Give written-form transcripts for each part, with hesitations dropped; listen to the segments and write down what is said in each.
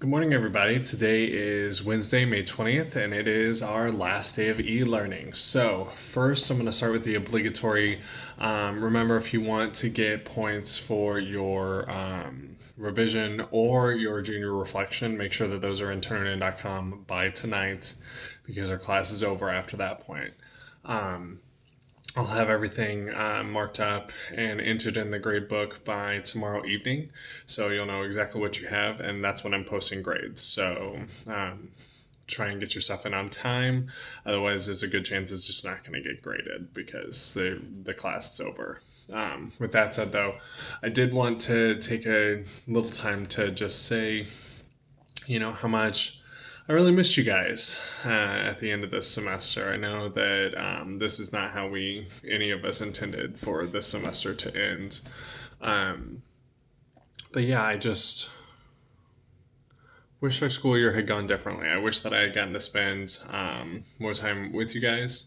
Good morning, everybody. Today is Wednesday, May 20th, and it is our last day of e-learning. So first, I'm going to start with the obligatory. Remember, if you want to get points for your revision or your junior reflection, make sure that those are in turnitin.com by tonight because our class is over after that point. I'll have everything marked up and entered in the grade book by tomorrow evening, so you'll know exactly what you have, and that's when I'm posting grades. So try and get your stuff in on time. Otherwise, there's a good chance it's just not going to get graded because the class is over. With that said, though, I did want to take a little time to just say, how much I really missed you guys at the end of this semester. I know that this is not how any of us intended for this semester to end. Um, but yeah, I just wish our school year had gone differently. I wish that I had gotten to spend more time with you guys.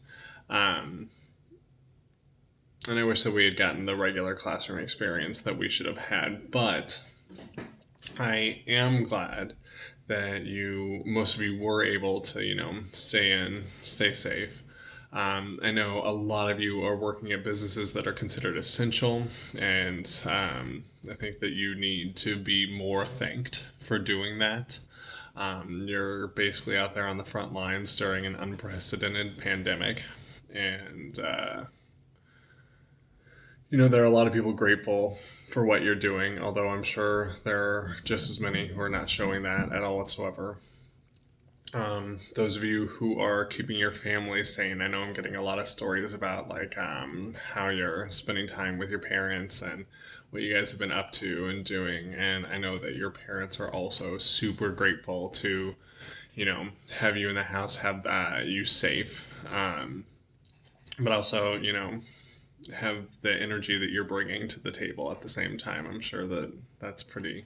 Um, and I wish that we had gotten the regular classroom experience that we should have had. But I am glad that most of you were able to, stay in, stay safe. I know a lot of you are working at businesses that are considered essential, and I think that you need to be more thanked for doing that. You're basically out there on the front lines during an unprecedented pandemic, and there are a lot of people grateful for what you're doing, although I'm sure there are just as many who are not showing that at all whatsoever. Those of you who are keeping your family sane, I know I'm getting a lot of stories about how you're spending time with your parents and what you guys have been up to and doing. And I know that your parents are also super grateful to, have you in the house, have you safe. But also, have the energy that you're bringing to the table at the same time. I'm sure that that's pretty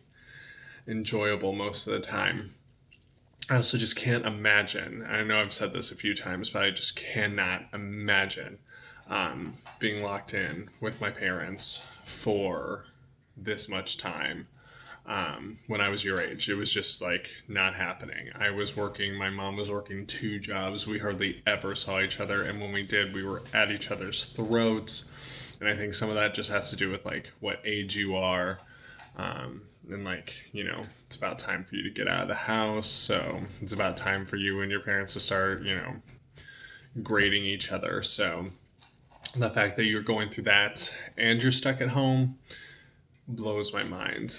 enjoyable most of the time. I also just can't imagine. I know I've said this a few times, but I just cannot imagine being locked in with my parents for this much time. When I was your age, it was just like not happening. I was working, my mom was working two jobs. We hardly ever saw each other, and when we did, we were at each other's throats. And I think some of that just has to do with like what age you are. And it's about time for you to get out of the house. So it's about time for you and your parents to start, grading each other. So the fact that you're going through that and you're stuck at home blows my mind.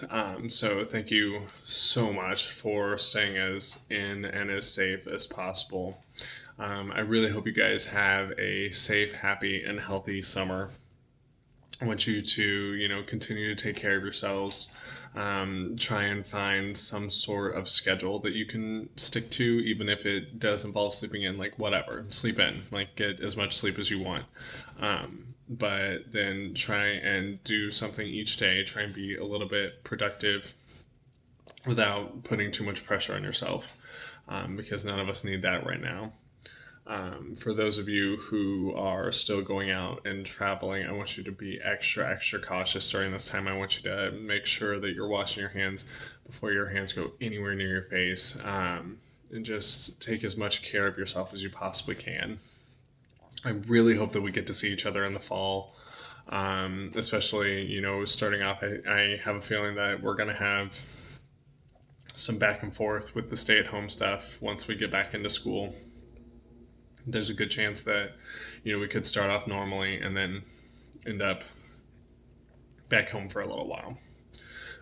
So thank you so much for staying as in and as safe as possible. I really hope you guys have a safe, happy, and healthy summer. I want you to, continue to take care of yourselves. Try and find some sort of schedule that you can stick to, even if it does involve sleeping in, like whatever, sleep in, like get as much sleep as you want. But then try and do something each day. Try and be a little bit productive without putting too much pressure on yourself, because none of us need that right now. For those of you who are still going out and traveling, I want you to be extra, extra cautious during this time. I want you to make sure that you're washing your hands before your hands go anywhere near your face, and just take as much care of yourself as you possibly can. I really hope that we get to see each other in the fall, especially, starting off. I have a feeling that we're going to have some back and forth with the stay-at-home stuff once we get back into school. There's a good chance that we could start off normally and then end up back home for a little while,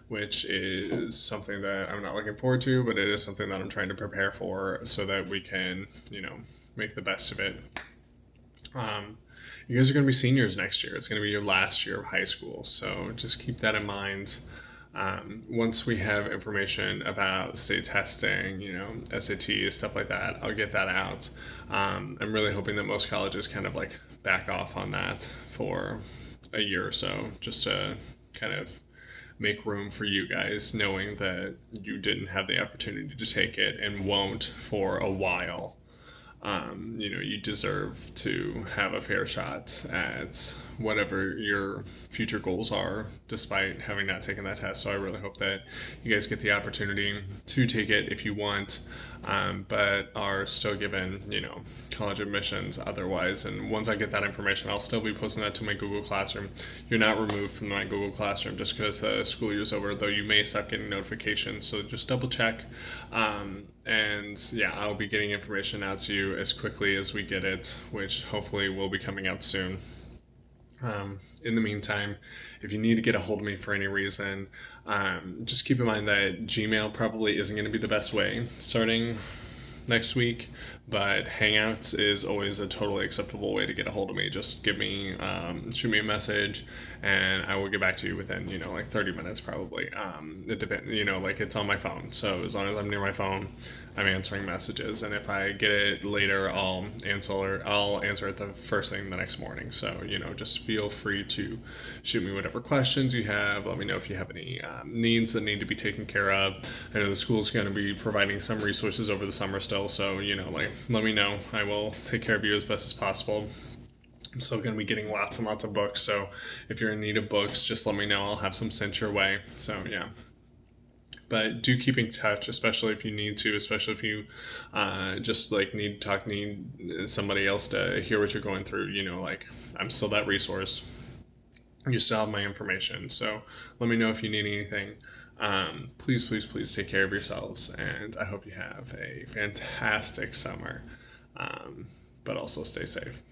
which is something that I'm not looking forward to, but it is something that I'm trying to prepare for so that we can make the best of it. You guys are going to be seniors next year. It's going to be your last year of high school, so just keep that in mind. Once we have information about state testing, SATs, stuff like that, I'll get that out. I'm really hoping that most colleges kind of like back off on that for a year or so, just to kind of make room for you guys, knowing that you didn't have the opportunity to take it and won't for a while. you deserve to have a fair shot at whatever your future goals are, despite having not taken that test. So I really hope that you guys get the opportunity to take it if you want, but are still given, college admissions otherwise. And once I get that information, I'll still be posting that to my Google Classroom. You're not removed from my Google Classroom just because the school year's over, though you may stop getting notifications. So just double check. And yeah, I'll be getting information out to you as quickly as we get it, which hopefully will be coming out soon. In the meantime, if you need to get a hold of me for any reason, just keep in mind that Gmail probably isn't going to be the best way starting next week, but Hangouts is always a totally acceptable way to get a hold of me. Just shoot me a message, and I will get back to you within, like 30 minutes probably. It depends, like it's on my phone. So as long as I'm near my phone, I'm answering messages, and if I get it later, I'll answer it the first thing the next morning. So just feel free to shoot me whatever questions you have. Let me know if you have any needs that need to be taken care of. I know the school's going to be providing some resources over the summer still, so let me know. I will take care of you as best as possible. I'm still going to be getting lots and lots of books, so if you're in need of books, just let me know. I'll have some sent your way. So yeah, but do keep in touch, especially if you need to, especially if you just like need somebody else to hear what you're going through. Like I'm still that resource. You still have my information, so let me know if you need anything. Please, please, please take care of yourselves, and I hope you have a fantastic summer, but also stay safe.